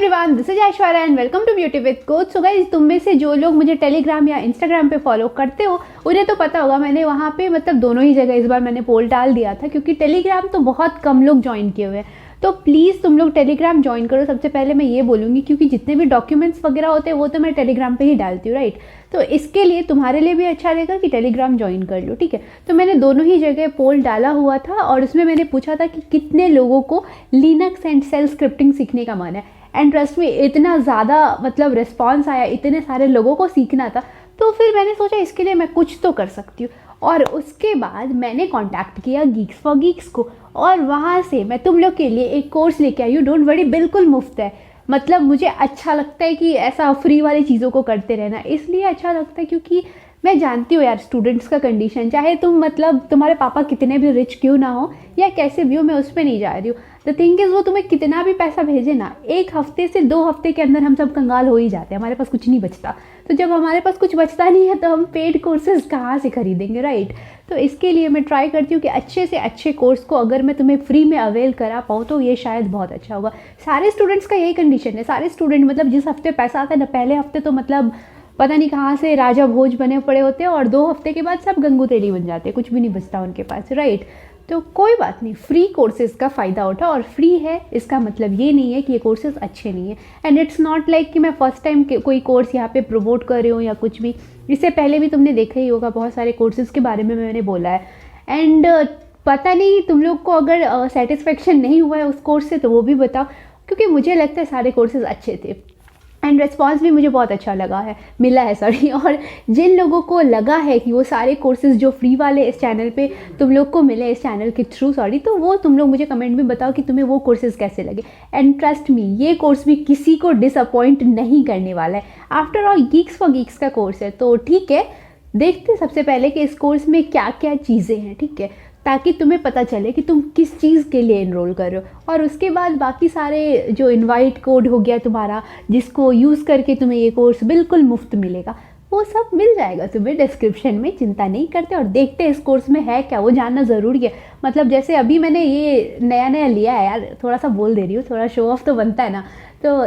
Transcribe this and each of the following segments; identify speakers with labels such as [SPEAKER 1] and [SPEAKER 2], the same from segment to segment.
[SPEAKER 1] Everyone, this is Aishwarya and welcome to beauty with coach. So guys, तुम में से जो लोग मुझे टेलीग्राम या इंस्टाग्राम पे फॉलो करते हो उन्हें तो पता होगा, मैंने वहाँ पे मतलब दोनों ही जगह इस बार मैंने पोल डाल दिया था, क्योंकि टेलीग्राम तो बहुत कम लोग ज्वाइन किए हुए हैं। तो प्लीज़ तुम लोग टेलीग्राम ज्वाइन करो। सबसे पहले मैं ये बोलूँगी, क्योंकि जितने भी डॉक्यूमेंट्स वगैरह होते हैं वो तो मैं टेलीग्राम पे ही डालती हूँ, राइट। तो इसके लिए तुम्हारे लिए भी अच्छा रहेगा कि टेलीग्राम ज्वाइन कर लो, ठीक है। तो मैंने दोनों ही जगह पोल डाला हुआ था और उसमें मैंने पूछा था कि कितने लोगों को लिनक्स एंड सेल स्क्रिप्टिंग सीखने का मन है। एंड ट्रस्ट में इतना ज़्यादा मतलब रिस्पॉन्स आया, इतने सारे लोगों को सीखना था, तो फिर मैंने सोचा इसके लिए मैं कुछ तो कर सकती हूँ। और उसके बाद मैंने कांटेक्ट किया गीक्स फॉर गीक्स को, और वहाँ से मैं तुम लोग के लिए एक कोर्स लेके आई हूँ। डोंट वरी, बिल्कुल मुफ्त है। मतलब मुझे अच्छा लगता है कि ऐसा फ्री वाली चीज़ों को करते रहना, इसलिए अच्छा लगता है क्योंकि मैं जानती हूँ यार स्टूडेंट्स का कंडीशन। चाहे तुम मतलब तुम्हारे पापा कितने भी रिच क्यों ना हो या कैसे भी हो, मैं उस पर नहीं जा रही हूँ। द थिंग इज़, वो तुम्हें कितना भी पैसा भेजे ना, 1 हफ्ते से 2 हफ्ते के अंदर हम सब कंगाल हो ही जाते हैं, हमारे पास कुछ नहीं बचता। तो जब हमारे पास कुछ बचता नहीं है तो हम पेड कोर्सेज कहाँ से खरीदेंगे, राइट। तो इसके लिए मैं ट्राई करती हूँ कि अच्छे से अच्छे कोर्स को अगर मैं तुम्हें फ्री में अवेल करा पाऊँ तो ये शायद बहुत अच्छा होगा। सारे स्टूडेंट्स का यही कंडीशन है। सारे स्टूडेंट मतलब जिस हफ्ते पैसा आता है ना, पहले हफ्ते तो मतलब पता नहीं कहाँ से राजा भोज बने पड़े होते हैं, और 2 हफ्ते के बाद सब गंगू तेली बन जाते हैं, कुछ भी नहीं बचता उनके पास, राइट। तो कोई बात नहीं, फ्री कोर्सेज का फ़ायदा उठा। और फ्री है इसका मतलब ये नहीं है कि ये कोर्सेज अच्छे नहीं है। एंड इट्स नॉट लाइक कि मैं फर्स्ट टाइम कोई कोर्स यहाँ पे प्रमोट कर रही हूँ या कुछ भी। इससे पहले भी तुमने देखा ही होगा, बहुत सारे कोर्सेज के बारे में मैंने बोला है। एंड पता नहीं तुम लोग को अगर सेटिस्फेक्शन नहीं हुआ है उस कोर्स से तो वो भी बताओ, क्योंकि मुझे लगता है सारे कोर्सेज अच्छे थे एंड रिस्पॉन्स भी मुझे बहुत अच्छा मिला है, सॉरी। और जिन लोगों को लगा है कि वो सारे कोर्सेज जो फ्री वाले इस चैनल पे तुम लोग को मिले, इस चैनल के थ्रू, सॉरी, तो वो तुम लोग मुझे कमेंट में बताओ कि तुम्हें वो कोर्सेज कैसे लगे। एंड ट्रस्ट मी, ये कोर्स भी किसी को डिसअपॉइंट नहीं करने वाला है। After all Geeks for Geeks का कोर्स है, तो ठीक है। देखते सबसे पहले कि इस कोर्स में क्या क्या चीज़ें हैं, ठीक है, ताकि तुम्हें पता चले कि तुम किस चीज़ के लिए इनरोल कर रहे हो। और उसके बाद बाकी सारे जो इनवाइट कोड हो गया तुम्हारा, जिसको यूज़ करके तुम्हें ये कोर्स बिल्कुल मुफ्त मिलेगा, वो सब मिल जाएगा तुम्हें डिस्क्रिप्शन में। चिंता नहीं करते। और देखते इस कोर्स में है क्या, वो जानना ज़रूरी है। मतलब जैसे अभी मैंने ये नया नया लिया है यार, थोड़ा सा बोल दे रही हूँ, थोड़ा शो ऑफ तो बनता है ना। तो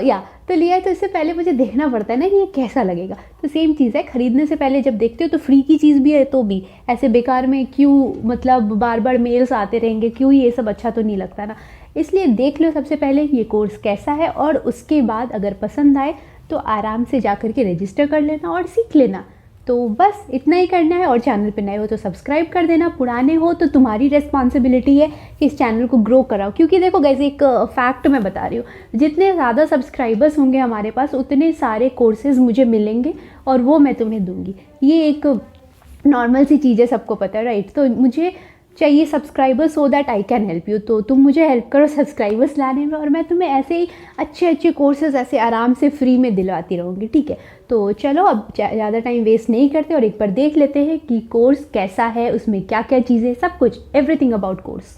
[SPEAKER 1] लिया है, तो इससे पहले मुझे देखना पड़ता है ना कि ये कैसा लगेगा। तो सेम चीज़ है, खरीदने से पहले जब देखते हो तो फ्री की चीज़ भी है तो भी ऐसे बेकार में क्यों, मतलब बार बार मेल्स आते रहेंगे क्यों, ये सब अच्छा तो नहीं लगता ना। इसलिए देख लो सबसे पहले ये कोर्स कैसा है, और उसके बाद अगर पसंद आए तो आराम से जा कर के रजिस्टर कर लेना और सीख लेना। तो बस इतना ही करना है। और चैनल पे नए हो तो सब्सक्राइब कर देना, पुराने हो तो तुम्हारी रिस्पॉन्सिबिलिटी है कि इस चैनल को ग्रो कराओ। क्योंकि देखो गाइस, एक फैक्ट मैं बता रही हूँ, जितने ज़्यादा सब्सक्राइबर्स होंगे हमारे पास उतने सारे कोर्सेज मुझे मिलेंगे और वो मैं तुम्हें दूंगी। ये एक नॉर्मल सी चीज़ है, सबको पता है, राइट। तो मुझे चाहिए subscribers so that I can help you. तो तुम मुझे हेल्प करो सब्सक्राइबर्स लाने में, और मैं तुम्हें ऐसे ही अच्छे अच्छे कोर्सेज ऐसे आराम से फ्री में दिलवाती रहूँगी, ठीक है। तो चलो अब ज़्यादा टाइम वेस्ट नहीं करते और एक बार देख लेते हैं कि कोर्स कैसा है, उसमें क्या क्या चीज़ें, सब कुछ, एवरीथिंग अबाउट कोर्स।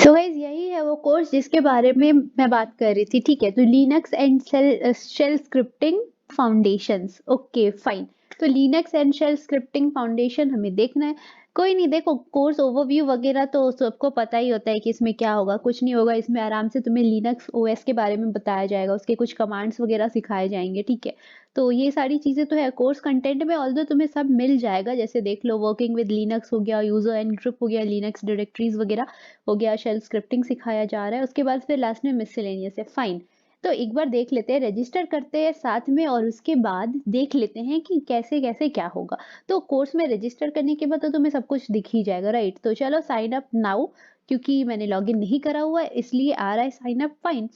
[SPEAKER 1] तो गाइस, यही है वो कोर्स जिसके बारे में मैं बात कर रही थी, ठीक है। तो Linux and shell scripting foundations, okay fine. तो Linux and shell scripting foundation हमें देखना है। कोई नहीं, देखो कोर्स ओवरव्यू वगैरह तो सबको पता ही होता है कि इसमें क्या होगा। कुछ नहीं होगा, इसमें आराम से तुम्हें लिनक्स ओएस के बारे में बताया जाएगा, उसके कुछ कमांड्स वगैरह सिखाए जाएंगे, ठीक है। तो ये सारी चीज़ें तो है कोर्स कंटेंट में, ऑल्दो तुम्हें सब मिल जाएगा। जैसे देख लो, वर्किंग विद लिनक्स हो गया, यूजर एंड ग्रुप हो गया, लिनक्स डायरेक्टरीज वगैरह हो गया, शेल स्क्रिप्टिंग सिखाया जा रहा है। उसके बाद फिर लास्ट में मिसलेनियस है, फाइन। तो एक बार देख लेते हैं, रजिस्टर करते हैं साथ में, और उसके बाद देख लेते हैं कि कैसे कैसे क्या होगा। तो कोर्स में रजिस्टर करने के बाद तो तुम्हें सब कुछ दिख ही जाएगा, राइट। तो चलो साइन अप नाउ, क्योंकि मैंने लॉगिन नहीं करा हुआ है इसलिए आ रहा है साइन अप, फाइन।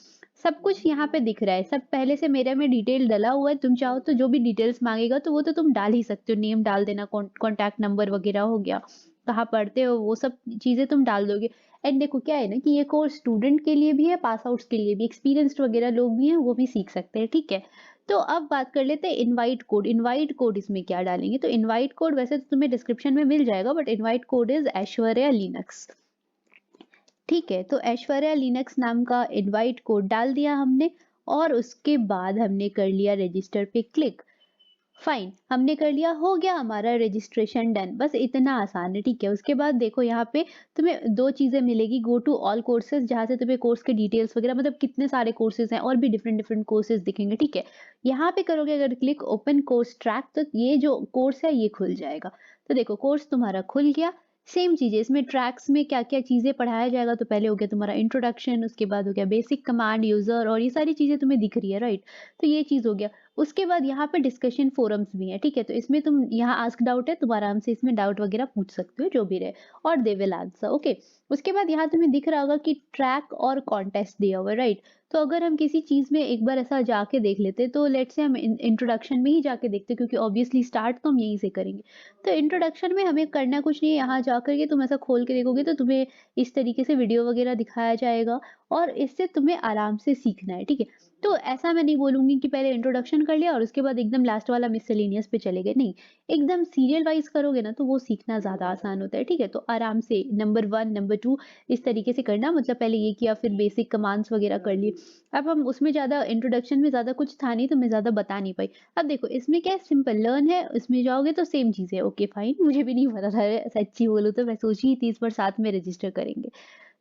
[SPEAKER 1] सब कुछ यहाँ पे दिख रहा है, सब पहले से मेरे में डिटेल डला हुआ है। तुम चाहो तो जो भी डिटेल्स मांगेगा तो वो तो तुम डाल ही सकते हो, नेम डाल देना, कॉन्टैक्ट नंबर वगैरह हो गया, कहाँ पढ़ते हो, वो सब चीजें तुम डाल दोगे। एंड देखो क्या है ना कि ये कोर्स स्टूडेंट के लिए भी है, पास आउट्स के लिए भी, एक्सपीरियंस्ड वगैरह लोग भी हैं, वो भी सीख सकते हैं, ठीक है। तो अब बात कर लेते हैं इनवाइट कोड। इनवाइट कोड इसमें क्या डालेंगे, तो इनवाइट कोड वैसे तो तुम्हें डिस्क्रिप्शन में मिल जाएगा, but invite code is Aishwarya Linux, ठीक है। तो ऐश्वर्या लिनक्स नाम का इनवाइट कोड डाल दिया हमने, और उसके बाद हमने कर लिया रजिस्टर पे क्लिक। फाइन, हमने कर लिया, हो गया हमारा रजिस्ट्रेशन डन, बस इतना आसान है, ठीक है। उसके बाद देखो यहाँ पे तुम्हें 2 चीज़ें मिलेगी, गो टू ऑल कोर्सेज़, जहाँ से तुम्हें कोर्स के डिटेल्स वगैरह मतलब कितने सारे कोर्सेज़ हैं और भी डिफरेंट-डिफरेंट कोर्सेज़ दिखेंगे, ठीक है। यहाँ पे करोगे अगर क्लिक ओपन कोर्स ट्रैक, तो ये जो कोर्स है ये खुल जाएगा। तो देखो कोर्स तुम्हारा खुल गया, सेम चीज़ें इसमें ट्रैक्स में क्या-क्या चीज़ें पढ़ाया जाएगा, तो पहले हो गया तुम्हारा इंट्रोडक्शन, उसके बाद हो गया बेसिक कमांड, यूज़र और ये सारी चीज़ें तुम्हें दिख रही है, राइट? तो ये चीज़ हो गया। उसके बाद यहाँ पे डिस्कशन फोरम्स भी हैं, ठीक है? तो इसमें तुम यहाँ आस्क डाउट है, तुम आराम से इसमें डाउट वगैरह पूछ सकते हो जो भी रहे और दे विल आंसर, ओके? उसके बाद यहाँ तुम्हें दिख रहा होगा कि ट्रैक और कॉन्टेस्ट दिया हुआ है, राइट? तो अगर हम किसी चीज़ में एक बार ऐसा जाके देख लेते, तो लेट्स से हम इंट्रोडक्शन में ही जाके देखते, क्योंकि ऑब्वियसली स्टार्ट तो हम यहीं से करेंगे। तो इंट्रोडक्शन में हमें करना कुछ नहीं है, यहाँ जाकर के तुम ऐसा खोल के देखोगे तो तुम्हें इस तरीके से वीडियो वगैरह दिखाया जाएगा और इससे तुम्हें आराम से सीखना है, ठीक है? तो ऐसा मैं नहीं बोलूँगी कि पहले इंट्रोडक्शन कर लिया और उसके बाद एकदम लास्ट वाला मिसलेनियस पे चले गए, नहीं। एकदम सीरियल वाइज़ करोगे ना तो वो सीखना ज़्यादा आसान होता है, ठीक है? तो आराम से नंबर 1, नंबर 2 इस तरीके से करना, मतलब पहले ये किया फिर बेसिक कमांड्स वगैरह कर लिए। अब हम उसमें ज़्यादा इंट्रोडक्शन में ज़्यादा कुछ था नहीं तो मैं ज़्यादा बता नहीं पाई। अब देखो इसमें क्या है, सिंपल लर्न है, इसमें जाओगे तो सेम चीज़ है, ओके फाइन, मुझे भी नहीं पता था, सच्ची बोलूँ तो मैं सोची ही थी इस बार साथ में रजिस्टर करेंगे।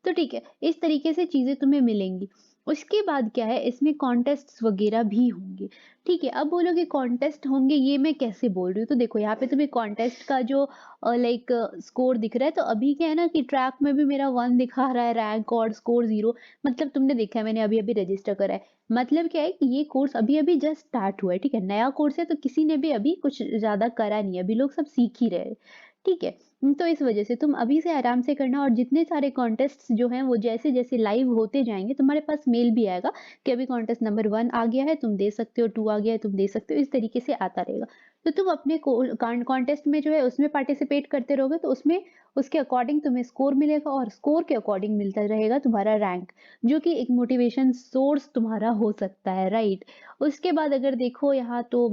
[SPEAKER 1] तो ठीक है, इस तरीके से चीज़ें तुम्हें मिलेंगी। उसके बाद क्या है, इसमें कॉन्टेस्ट्स वगैरह भी होंगे, ठीक है। अब बोलोगे कॉन्टेस्ट होंगे, ये मैं कैसे बोल रही हूँ? तो देखो यहाँ पे तुम्हें कॉन्टेस्ट का जो लाइक स्कोर दिख रहा है, तो अभी क्या है ना कि ट्रैक में भी मेरा 1 दिखा रहा है रैंक और स्कोर 0, मतलब तुमने देखा है मैंने अभी-अभी रजिस्टर करा है। मतलब क्या है कि ये कोर्स अभी-अभी जस्ट स्टार्ट हुआ है, ठीक है? नया कोर्स है तो किसी ने भी अभी कुछ ज़्यादा करा नहीं है, अभी लोग सब सीख ही रहे हैं, ठीक है? तो इस वजह से तुम अभी से आराम से करना और जितने सारे कॉन्टेस्ट्स जो हैं वो जैसे-जैसे लाइव होते जाएँगे तुम्हारे पास मेल भी आएगा कि अभी कॉन्टेस्ट नंबर 1 आ गया है, तुम दे सकते हो, 2 आ गया है, तुम दे सकते हो, इस तरीके से आता रहेगा। तो तुम अपने को कॉन्टेस्ट में जो है उसमें पार्टिसिपेट करते रहोगे तो उसमें उसके अकॉर्डिंग तुम्हें स्कोर मिलेगा और स्कोर के अकॉर्डिंग मिलता रहेगा तुम्हारा रैंक, जो कि एक मोटिवेशन सोर्स तुम्हारा हो सकता है, राइट? उसके बाद अगर देखो यहाँ तो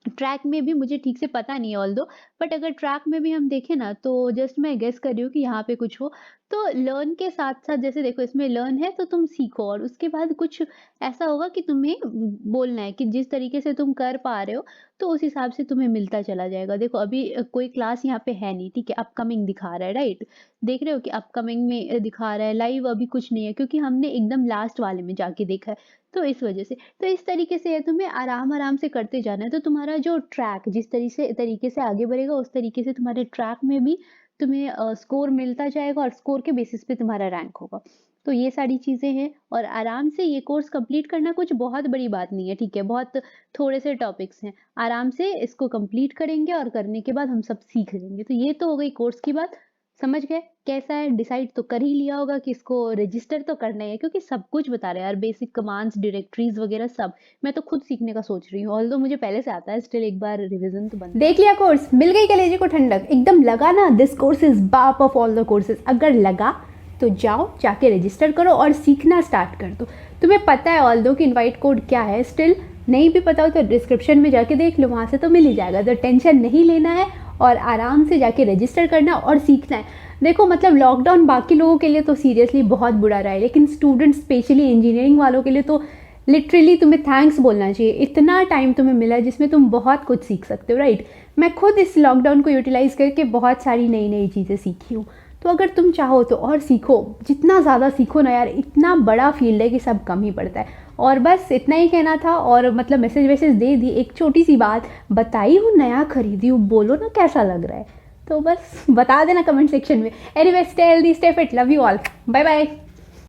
[SPEAKER 1] ट्रैक में भी मुझे ठीक से पता नहीं है ऑल्दो, बट अगर ट्रैक में भी हम देखें ना तो जस्ट मैं गेस कर रही हूँ कि यहाँ पे कुछ हो। तो लर्न के साथ-साथ जैसे देखो इसमें लर्न है तो तुम सीखो और उसके बाद कुछ ऐसा होगा कि तुम्हें बोलना है कि जिस तरीके से तुम कर पा रहे हो, तो उस हिसाब से तुम्हें मिलता चला जाएगा। देखो अभी कोई क्लास यहाँ पे है नहीं, ठीक है? अपकमिंग दिखा रहा है, राइट? देख रहे हो कि अपकमिंग में दिखा रहा है, लाइव अभी कुछ नहीं है क्योंकि हमने एकदम लास्ट वाले में जाके देखा है, तो इस वजह से। तो इस तरीके से है, तुम्हें आराम-आराम से करते जाना है, तो तुम्हारा जो ट्रैक जिस तरीके से आगे बढ़ेगा, उस तरीके से तुम्हारे ट्रैक में भी तुम्हें स्कोर मिलता जाएगा और स्कोर के बेसिस पे तुम्हारा रैंक होगा। तो ये सारी चीज़ें हैं और आराम से ये कोर्स कंप्लीट करना कुछ बहुत बड़ी बात नहीं है, ठीक है? बहुत थोड़े से टॉपिक्स हैं। आराम से इसको कंप्लीट करेंगे और करने के बाद हम सब सीख लेंगे। तो ये तो हो गई कोर्स की बात। समझ गए कैसा है? डिसाइड तो कर ही लिया होगा कि इसको रजिस्टर तो करना ही है क्योंकि सब कुछ बता रहे हैं यार, बेसिक कमांड्स, डायरेक्टरीज वगैरह सब। मैं तो खुद सीखने का सोच रही हूँ, ऑल्दो मुझे पहले से आता है, स्टिल एक बार रिवीजन तो बनता है। देख लिया कोर्स, मिल गई कलेजे को ठंडक, एकदम लगा ना दिस कोर्स इज बाप ऑफ ऑल द कोर्सेज। अगर लगा तो जाओ जाके रजिस्टर करो और सीखना स्टार्ट कर दो। तुम्हें पता है ऑल्दो कि इनवाइट कोड क्या है, स्टिल नहीं भी पता हो तो डिस्क्रिप्शन में जाके देख लो, वहाँ से तो मिल ही जाएगा। तो टेंशन नहीं लेना है और आराम से जाके रजिस्टर करना और सीखना है। देखो मतलब लॉकडाउन बाकी लोगों के लिए तो सीरियसली बहुत बुरा रहा है, लेकिन स्टूडेंट स्पेशली इंजीनियरिंग वालों के लिए तो लिटरली तुम्हें थैंक्स बोलना चाहिए। इतना टाइम तुम्हें मिला है जिसमें तुम बहुत कुछ सीख सकते हो, राइट? मैं खुद इस लॉकडाउन को यूटिलाइज करके बहुत सारी नई नई चीज़ें सीखी हूँ। तो अगर तुम चाहो तो और सीखो, जितना ज़्यादा सीखो ना यार, इतना बड़ा फील्ड है कि सब कम ही पड़ता है। और बस इतना ही कहना था और मतलब मैसेज वैसेज दे दी। एक छोटी सी बात बताई हूँ, नया खरीदी हूँ, बोलो ना कैसा लग रहा है, तो बस बता देना कमेंट सेक्शन में। Anyway stay healthy, stay fit, love you all, bye bye.